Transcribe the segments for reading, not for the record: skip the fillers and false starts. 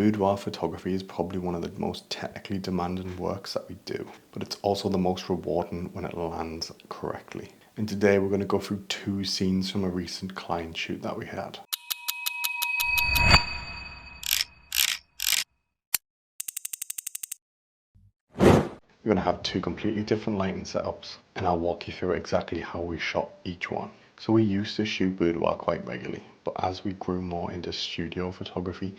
Boudoir photography is probably one of the most technically demanding works that we do, but it's also the most rewarding when it lands correctly. And today we're going to go through two scenes from a recent client shoot that we had. We're going to have two completely different lighting setups, and I'll walk you through exactly how we shot each one. So we used to shoot boudoir quite regularly, but as we grew more into studio photography,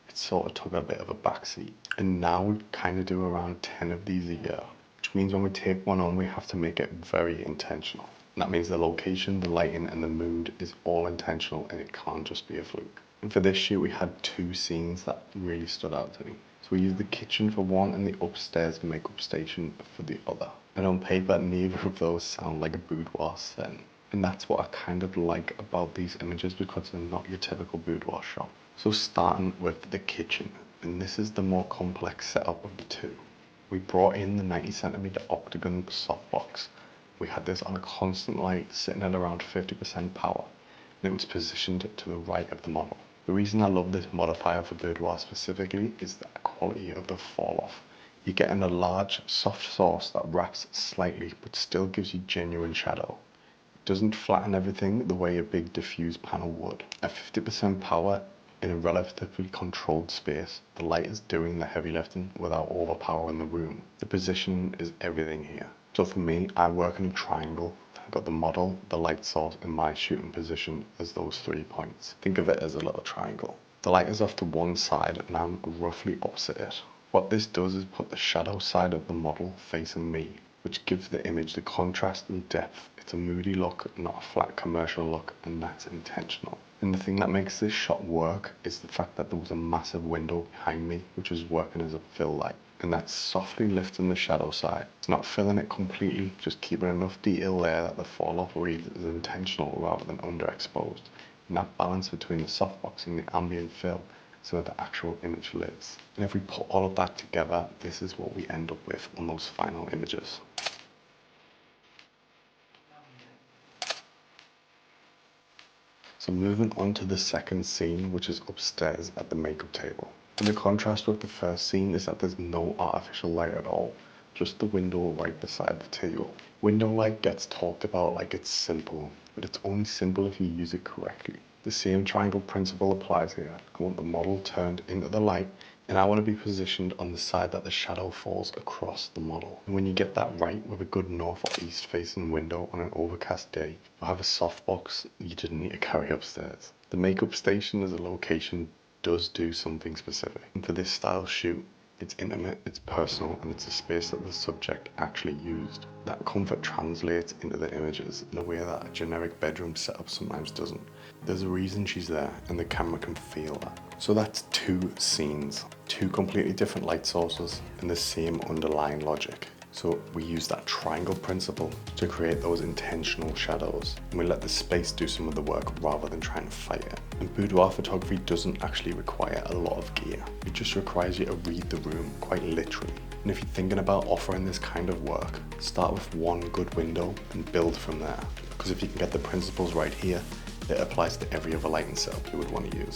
it sort of took a bit of a backseat. And now we kind of do around 10 of these a year, which means when we take one on, we have to make it very intentional. And that means the location, the lighting, and the mood is all intentional, and it can't just be a fluke. And for this shoot, we had two scenes that really stood out to me. So we used the kitchen for one and the upstairs makeup station for the other. And on paper, neither of those sound like a boudoir setting. And that's what I kind of like about these images, because they're not your typical boudoir shot. So starting with the kitchen, and this is the more complex setup of the two. We brought in the 90cm octagon softbox. We had this on a constant light sitting at around 50% power, and it was positioned to the right of the model. The reason I love this modifier for boudoir specifically is the quality of the fall off. You're getting a large soft source that wraps slightly but still gives you genuine shadow. It doesn't flatten everything the way a big diffuse panel would. At 50% power in a relatively controlled space, the light is doing the heavy lifting without overpowering the room. The position is everything here. So for me, I work in a triangle. I've got the model, the light source, and my shooting position as those 3 points. Think of it as a little triangle. The light is off to one side and I'm roughly opposite it. What this does is put the shadow side of the model facing me, which gives the image the contrast and depth. It's a moody look, not a flat commercial look, and that's intentional. And the thing that makes this shot work is the fact that there was a massive window behind me, which was working as a fill light. And that's softly lifting the shadow side. It's not filling it completely, just keeping enough detail there that the fall off reads as intentional rather than underexposed. And that balance between the softbox and the ambient fill is where the actual image lives. And if we put all of that together, this is what we end up with on those final images. So moving on to the second scene, which is upstairs at the makeup table. And the contrast with the first scene is that there's no artificial light at all, just the window right beside the table. Window light gets talked about like it's simple, but it's only simple if you use it correctly. The same triangle principle applies here. I want the model turned into the light, and I want to be positioned on the side that the shadow falls across the model. And when you get that right with a good north or east facing window on an overcast day, or have a softbox you didn't need to carry upstairs. The makeup station as a location does do something specific. And for this style shoot, it's intimate, it's personal, and it's a space that the subject actually used. That comfort translates into the images in a way that a generic bedroom setup sometimes doesn't. There's a reason she's there, and the camera can feel that. So that's two scenes, two completely different light sources, and the same underlying logic. So we use that triangle principle to create those intentional shadows, and we let the space do some of the work rather than trying to fight it. And boudoir photography doesn't actually require a lot of gear. It just requires you to read the room, quite literally. And if you're thinking about offering this kind of work, start with one good window and build from there. Because if you can get the principles right here, it applies to every other lighting setup you would want to use.